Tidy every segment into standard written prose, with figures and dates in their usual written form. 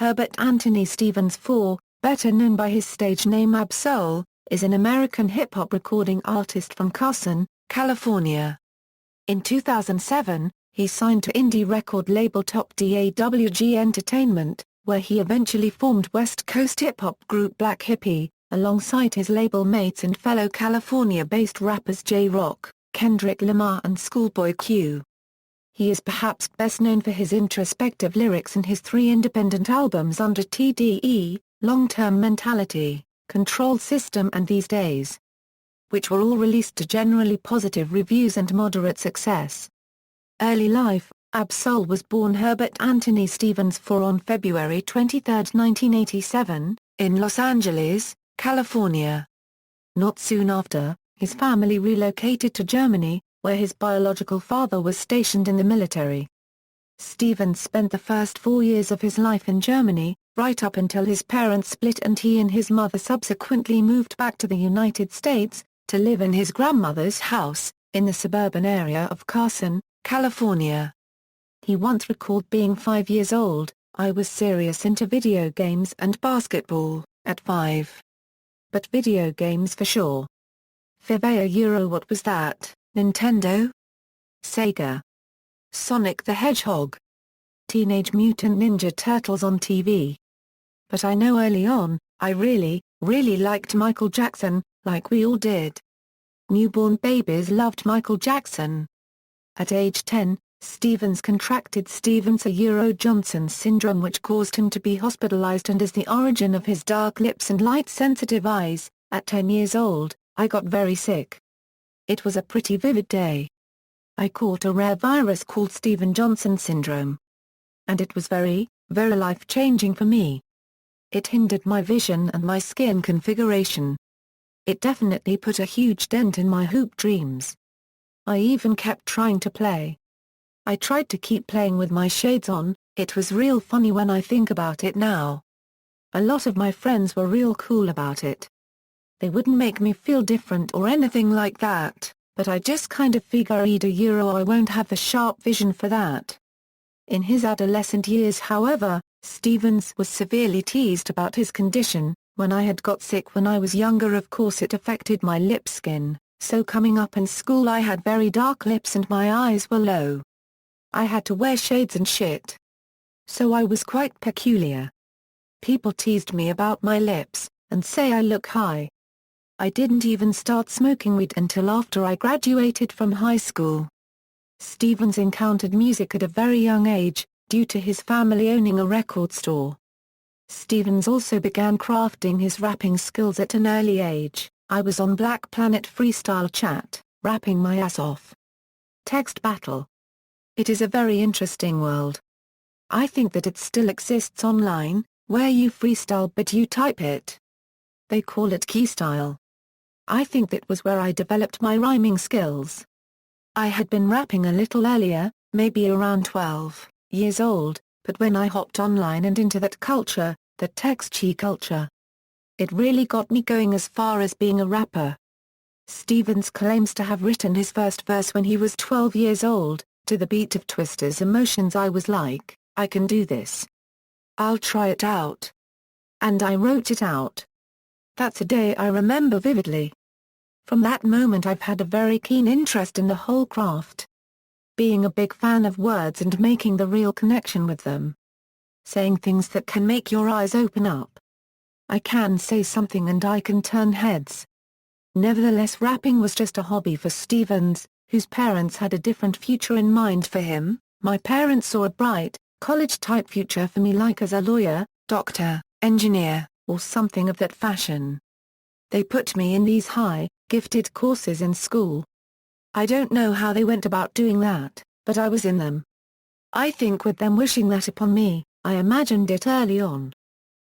Herbert Anthony Stevens IV, better known by his stage name Ab-Soul, is an American hip-hop recording artist from Carson, California. In 2007, he signed to indie record label top Dawg Entertainment, where he eventually formed West Coast hip-hop group Black Hippy, alongside his label mates and fellow California-based rappers J-Rock, Kendrick Lamar and Schoolboy Q. He is perhaps best known for his introspective lyrics and his 3 independent albums under TDE, Longterm Mentality, Control System and These Days, which were all released to generally positive reviews and moderate success. Early life: Ab-Soul was born Herbert Anthony Stevens IV on February 23, 1987, in Los Angeles, California. Not soon after, his family relocated to Germany, where his biological father was stationed in the military. Stevens spent the first 4 years of his life in Germany, right up until his parents split and he and his mother subsequently moved back to the United States, to live in his grandmother's house, in the suburban area of Carson, California. He once recalled being 5 years old, "I was serious into video games and basketball, at 5. But video games for sure. FIFA What was that? Nintendo? Sega? Sonic the Hedgehog? Teenage Mutant Ninja Turtles on TV. But I know early on, I really liked Michael Jackson, like we all did. Newborn babies loved Michael Jackson." At age 10, Stevens contracted Stevens-Johnson syndrome, which caused him to be hospitalized and is the origin of his dark lips and light-sensitive eyes. At 10 years old, I got very sick. It was a pretty vivid day. I caught a rare virus called Stevens-Johnson syndrome. And it was very life-changing for me. It hindered my vision and my skin configuration. It definitely put a huge dent in my hoop dreams. I even kept trying to play. I tried to keep playing with my shades on. It was real funny when I think about it now. A lot of my friends were real cool about it. They wouldn't make me feel different or anything like that, but I just kind of figured I won't have the sharp vision for that. In his adolescent years, however, Stevens was severely teased about his condition. "When I had got sick when I was younger, of course it affected my lip skin, so coming up in school I had very dark lips and my eyes were low. I had to wear shades and shit. So I was quite peculiar. People teased me about my lips, and say I look high. I didn't even start smoking weed until after I graduated from high school." Stevens encountered music at a very young age, due to his family owning a record store. Stevens also began crafting his rapping skills at an early age. "I was on Black Planet Freestyle Chat, rapping my ass off. Text battle. It is a very interesting world. I think that it still exists online, where you freestyle but you type it. They call it keystyle. I think that was where I developed my rhyming skills. I had been rapping a little earlier, maybe around 12 years old, but when I hopped online and into that culture, the text-chi culture, it really got me going as far as being a rapper." Stevens claims to have written his first verse when he was 12 years old, to the beat of Twister's Emotions. "I was like, I can do this. I'll try it out. And I wrote it out. That's a day I remember vividly. From that moment I've had a very keen interest in the whole craft. Being a big fan of words and making the real connection with them. Saying things that can make your eyes open up. I can say something and I can turn heads." Nevertheless, rapping was just a hobby for Stevens, whose parents had a different future in mind for him. "My parents saw a bright, college-type future for me, like as a lawyer, doctor, engineer, or something of that fashion. They put me in these high, gifted courses in school. I don't know how they went about doing that, but I was in them. I think with them wishing that upon me, I imagined it early on.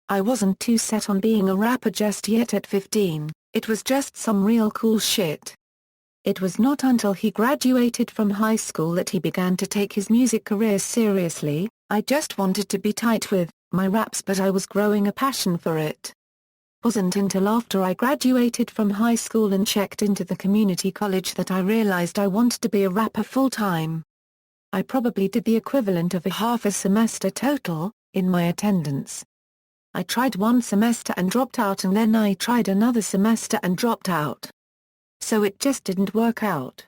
I wasn't too set on being a rapper just yet at 15, it was just some real cool shit." It was not until he graduated from high school that he began to take his music career seriously. "I just wanted to be tight with my raps, but I was growing a passion for it. Wasn't until after I graduated from high school and checked into the community college that I realized I wanted to be a rapper full-time. I probably did the equivalent of a half a semester total, in my attendance. I tried one semester and dropped out, and then I tried another semester and dropped out. So it just didn't work out.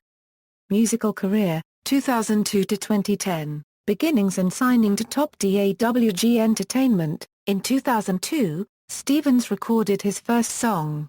Musical career, 2002 to 2010, beginnings and signing to top Dawg Entertainment. In 2002, Stevens recorded his first song.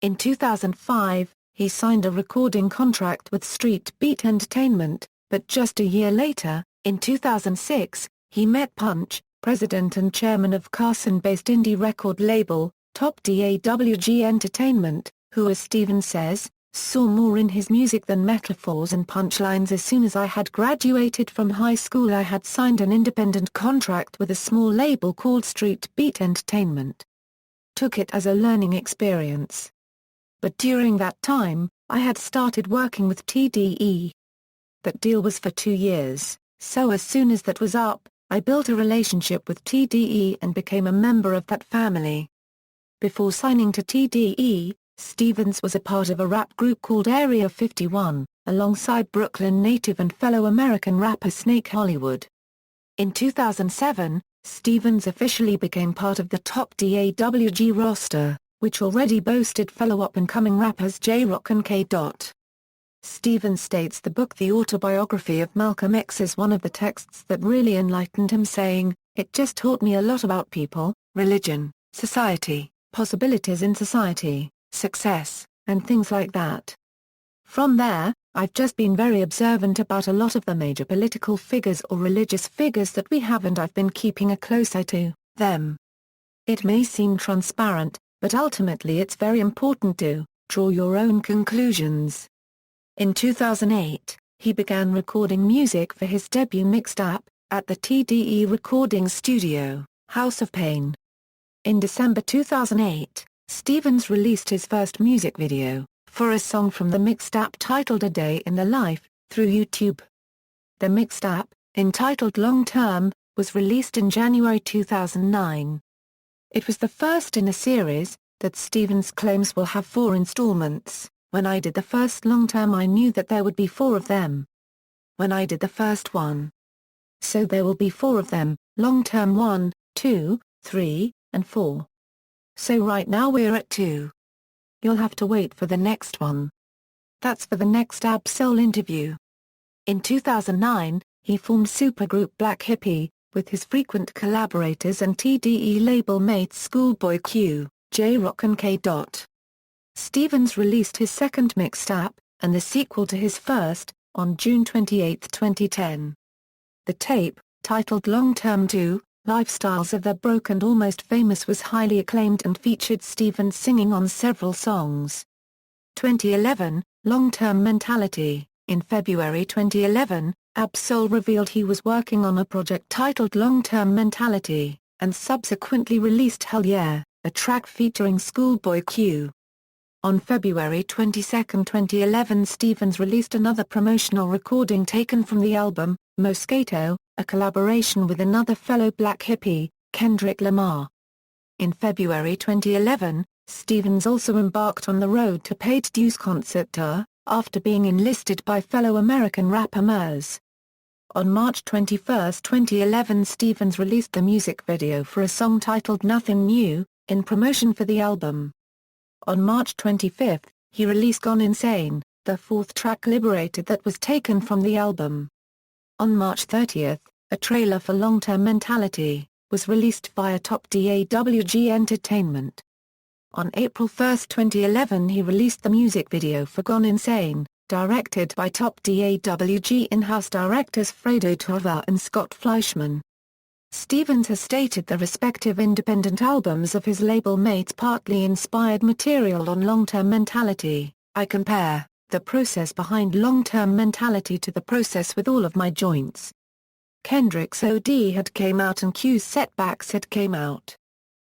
In 2005, he signed a recording contract with Street Beat Entertainment, but just a year later, in 2006, he met Punch, president and chairman of Carson-based indie record label, top Dawg Entertainment, who, as Stevens says, saw more in his music than metaphors and punchlines. As soon as I had graduated from high school, I had signed an independent contract with a small label called Street Beat Entertainment. Took it as a learning experience. But during that time, I had started working with TDE. That deal was for 2 years, so as soon as that was up, I built a relationship with TDE and became a member of that family. Before signing to TDE, Stevens was a part of a rap group called Area 51, alongside Brooklyn native and fellow American rapper Snake Hollywood. In 2007, Stevens officially became part of the top Dawg roster, which already boasted fellow up-and-coming rappers J-Rock and K. Stevens states the book The Autobiography of Malcolm X is one of the texts that really enlightened him, saying, "It just taught me a lot about people, religion, society, possibilities in society, success, and things like that. From there, I've just been very observant about a lot of the major political figures or religious figures that we have, and I've been keeping a close eye to them. It may seem transparent, but ultimately it's very important to draw your own conclusions." In 2008, he began recording music for his debut mixtape, at the TDE recording studio, House of Pain. In December 2008, Stevens released his first music video, for a song from the mixtape titled A Day in the Life, through YouTube. The mixtape, entitled Longterm, was released in January 2009. It was the first in a series, that Stevens claims will have 4 installments. When I did the first Longterm, I knew that there would be 4 of them. When I did the first one. So there will be 4 of them, Longterm 1, 2, 3, and 4. So right now we're at 2. You'll have to wait for the next one. That's for the next Ab-Soul interview. In 2009, he formed supergroup Black Hippy, with his frequent collaborators and TDE label mates Schoolboy Q, J-Rock and K. Stevens released his second mixtape, and the sequel to his first, on June 28, 2010. The tape, titled Longterm 2, Lifestyles of the Broke and Almost Famous, was highly acclaimed and featured Stevens singing on several songs. 2011, Longterm Mentality. In February 2011, Ab-Soul revealed he was working on a project titled Longterm Mentality, and subsequently released Hell Yeah, a track featuring Schoolboy Q. On February 22, 2011, Stevens released another promotional recording taken from the album, Moscato, a collaboration with another fellow Black Hippy, Kendrick Lamar. In February 2011, Stevens also embarked on the Road to Paid Dues concert tour, after being enlisted by fellow American rapper Murs. On March 21, 2011, Stevens released the music video for a song titled Nothing New, in promotion for the album. On March 25, he released Gone Insane, the 4th track Liberated that was taken from the album. On March 30, a trailer for Longterm Mentality was released via top Dawg Entertainment. On April 1, 2011, he released the music video for Gone Insane, directed by top Dawg in-house directors Fredo Torva and Scott Fleischman. Stevens has stated the respective independent albums of his label mates partly inspired material on Longterm Mentality. I compare the process behind Longterm Mentality to the process with all of my joints. Kendrick's OD had came out and Q's Setbacks had came out.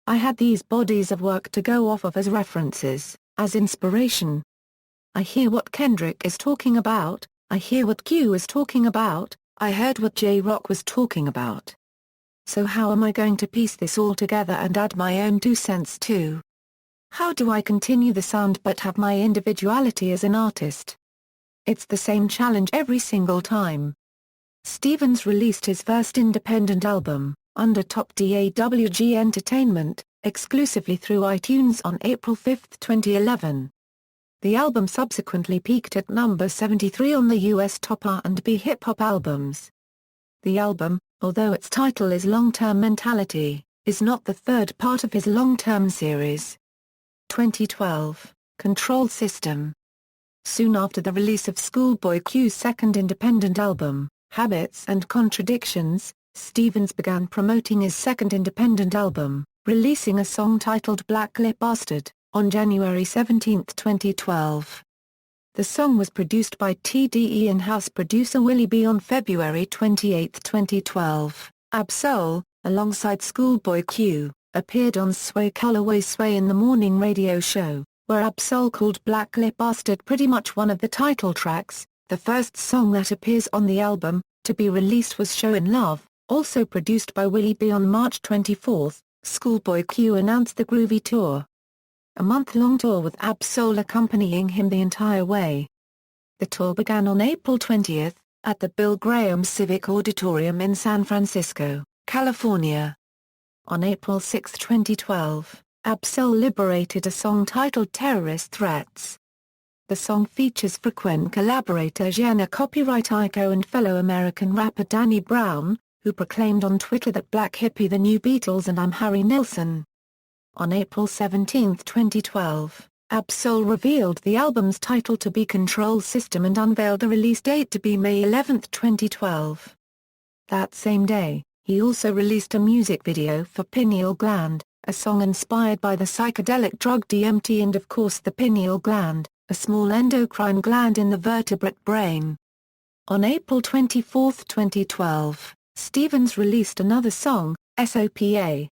I had these bodies of work to go off of as references, as inspiration. I hear what Kendrick is talking about, I hear what Q is talking about, I heard what J-Rock was talking about. So how am I going to piece this all together and add my own 2 cents too? How do I continue the sound but have my individuality as an artist? It's the same challenge every single time. Stevens released his first independent album, under top Dawg Entertainment, exclusively through iTunes on April 5, 2011. The album subsequently peaked at number 73 on the US top R&B hip-hop albums. The album, although its title is Longterm Mentality, is not the third part of his long-term series. 2012, Control System. Soon after the release of Schoolboy Q's second independent album, Habits and Contradictions, Stevens began promoting his second independent album, releasing a song titled Black Lip Bastard, on January 17, 2012. The song was produced by TDE in-house producer Willie B. On February 28, 2012, Ab-Soul, alongside Schoolboy Q, appeared on Sway Calloway's Sway in the Morning radio show, where Ab-Soul called Black Lip Bastard pretty much one of the title tracks. The first song that appears on the album, to be released, was Show in Love, also produced by Willie B. On March 24, Schoolboy Q announced the Groovy Tour, a month-long tour with Ab-Soul accompanying him the entire way. The tour began on April 20, at the Bill Graham Civic Auditorium in San Francisco, California. On April 6, 2012, Ab-Soul liberated a song titled Terrorist Threats. The song features frequent collaborator Jenna copyright Iko and fellow American rapper Danny Brown, who proclaimed on Twitter that Black Hippy the new Beatles and I'm Harry Nilsson. On April 17, 2012, Ab-Soul revealed the album's title to be Control System and unveiled the release date to be May 11, 2012. That same day, he also released a music video for Pineal Gland, a song inspired by the psychedelic drug DMT and of course the pineal gland, a small endocrine gland in the vertebrate brain. On April 24, 2012, Stevens released another song, SOPA.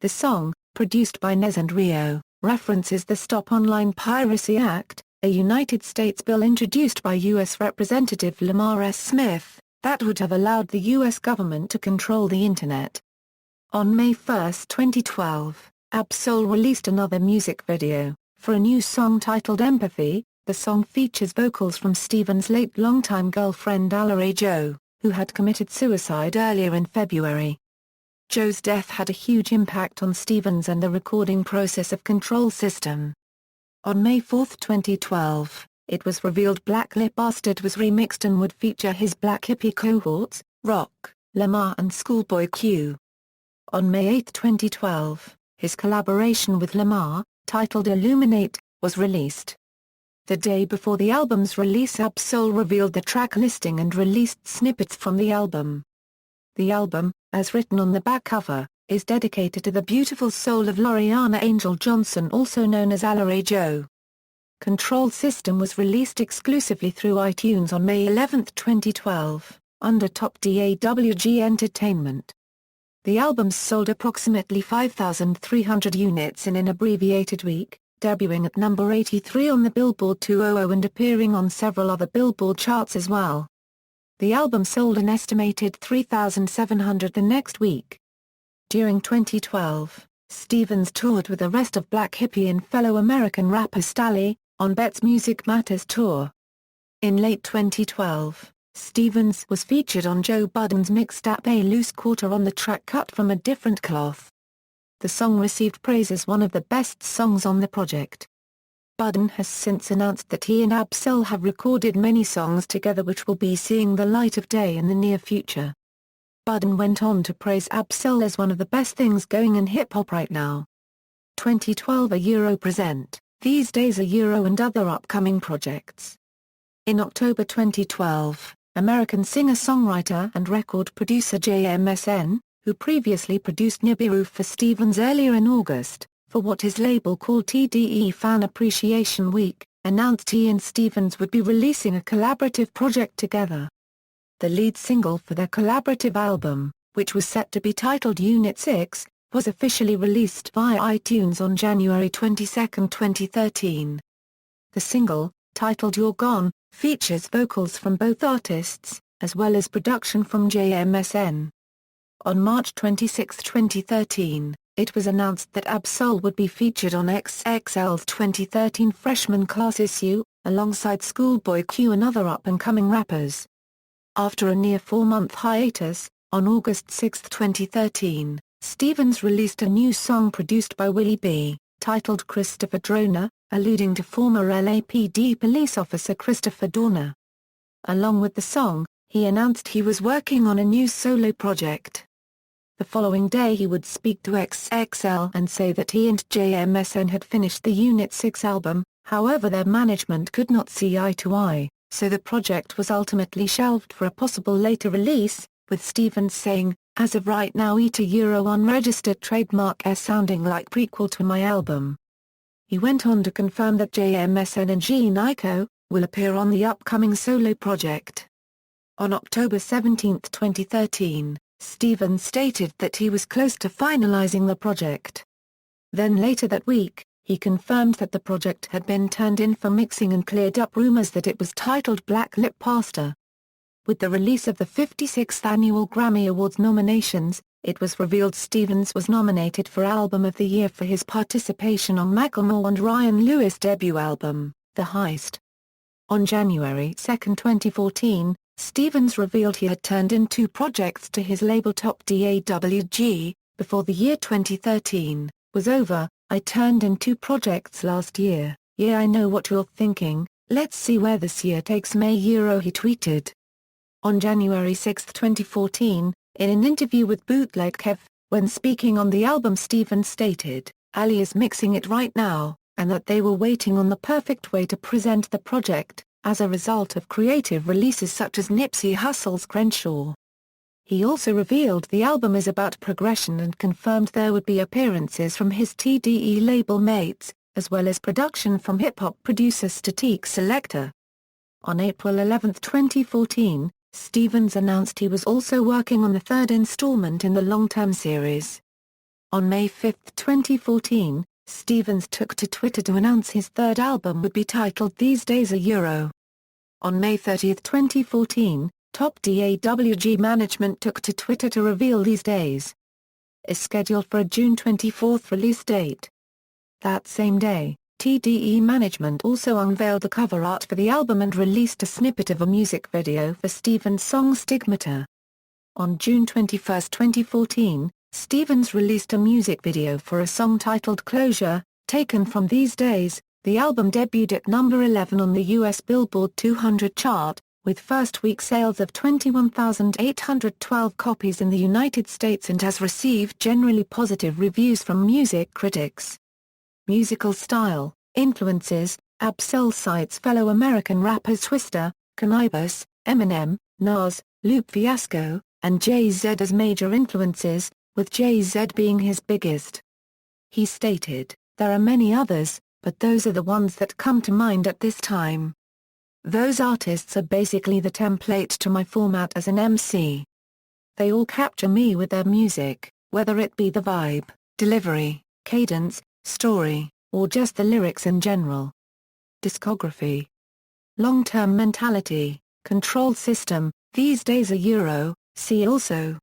The song, produced by Nez and Rio, references the Stop Online Piracy Act, a United States bill introduced by U.S. Representative Lamar S. Smith, that would have allowed the U.S. government to control the Internet. On May 1, 2012, Ab-Soul released another music video, for a new song titled Empathy. The song features vocals from Stevens' late longtime girlfriend Alaray Joe, who had committed suicide earlier in February. Joe's death had a huge impact on Stevens and the recording process of Control System. On May 4, 2012, it was revealed Black Lip Bastard was remixed and would feature his Black Hippy cohorts, Rock, Lamar and Schoolboy Q. On May 8, 2012, his collaboration with Lamar, titled Illuminate, was released. The day before the album's release, Ab-Soul revealed the track listing and released snippets from the album. The album, as written on the back cover, is dedicated to the beautiful soul of Loriana Angel Johnson, also known as Alaray Joe. Control System was released exclusively through iTunes on May 11, 2012, under top Dawg Entertainment. The album sold approximately 5,300 units in an abbreviated week, debuting at number 83 on the Billboard 200 and appearing on several other Billboard charts as well. The album sold an estimated 3,700 the next week. During 2012, Stevens toured with the rest of Black Hippy and fellow American rapper Stally, on Bet's Music Matters tour. In late 2012, Stevens was featured on Joe Budden's mixtape A Loose Quarter on the track Cut from a Different Cloth. The song received praise as one of the best songs on the project. Budden has since announced that he and Ab-Soul have recorded many songs together which will be seeing the light of day in the near future. Budden went on to praise Ab-Soul as one of the best things going in hip-hop right now. 2012 A Euro Present, These Days A Euro and Other Upcoming Projects. In October 2012, American singer-songwriter and record producer JMSN, who previously produced Nibiru for Stevens earlier in August, for what his label called TDE Fan Appreciation Week, announced he and Stevens would be releasing a collaborative project together. The lead single for their collaborative album, which was set to be titled Unit 6, was officially released via iTunes on January 22, 2013. The single, titled You're Gone, features vocals from both artists, as well as production from JMSN. On March 26, 2013, it was announced that Ab-Soul would be featured on XXL's 2013 freshman class issue, alongside Schoolboy Q and other up-and-coming rappers. After a near 4-month hiatus, On August 6, 2013, Stevens released a new song produced by Willie B, titled Christopher Droner, alluding to former LAPD police officer Christopher Dorner. Along with the song, he announced he was working on a new solo project. The following day he would speak to XXL and say that he and JMSN had finished the Unit 6 album, however their management could not see eye to eye, so the project was ultimately shelved for a possible later release, with Stevens saying, "As of right now Euro unregistered trademark sounding like prequel to my album." He went on to confirm that JMSN and Gene Ico will appear on the upcoming solo project. On October 17, 2013, Stevens stated that he was close to finalizing the project. Then later that week, he confirmed that the project had been turned in for mixing and cleared up rumors that it was titled Black Lip Pastor. With the release of the 56th Annual Grammy Awards nominations, it was revealed Stevens was nominated for Album of the Year for his participation on Macklemore and Ryan Lewis' debut album, The Heist. On January 2, 2014, Stevens revealed he had turned in 2 projects to his label Top Dawg. Before the year 2013 was over, "I turned in 2 projects last year, yeah I know what you're thinking, let's see where this year takes me." He tweeted. On January 6, 2014, in an interview with Bootleg Kev, when speaking on the album Stevens stated, "Ali is mixing it right now, and that they were waiting on the perfect way to present the project, as a result of creative releases such as Nipsey Hussle's Crenshaw." He also revealed the album is about progression and confirmed there would be appearances from his TDE label mates, as well as production from hip-hop producer Statique Selector. On April 11, 2014, Stevens announced he was also working on the 3rd installment in the Longterm series. On May 5, 2014, Stevens took to Twitter to announce his 3rd album would be titled These Days a Euro. On May 30, 2014, Top Dawg management took to Twitter to reveal These Days is scheduled for a June 24 release date. That same day, TDE management also unveiled the cover art for the album and released a snippet of a music video for Stevens' song Stigmata. On June 21, 2014, Stevens released a music video for a song titled Closure, taken from These Days. The album debuted at number 11 on the US Billboard 200 chart, with first-week sales of 21,812 copies in the United States and has received generally positive reviews from music critics. Musical style, influences, Ab-Soul cites fellow American rappers Twista, Canibus, Eminem, Nas, Lupe Fiasco, and Jay-Z as major influences, with Jay-Z being his biggest. He stated, "There are many others, but those are the ones that come to mind at this time. Those artists are basically the template to my format as an MC. They all capture me with their music, whether it be the vibe, delivery, cadence, story, or just the lyrics in general." Discography. Longterm Mentality, Control System, These Days a Euro, see also.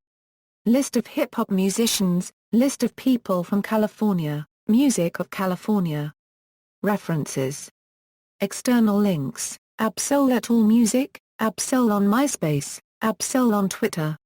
List of hip-hop musicians, List of people from California, Music of California. References. External links, Ab-Soul at AllMusic, Ab-Soul on MySpace, Ab-Soul on Twitter.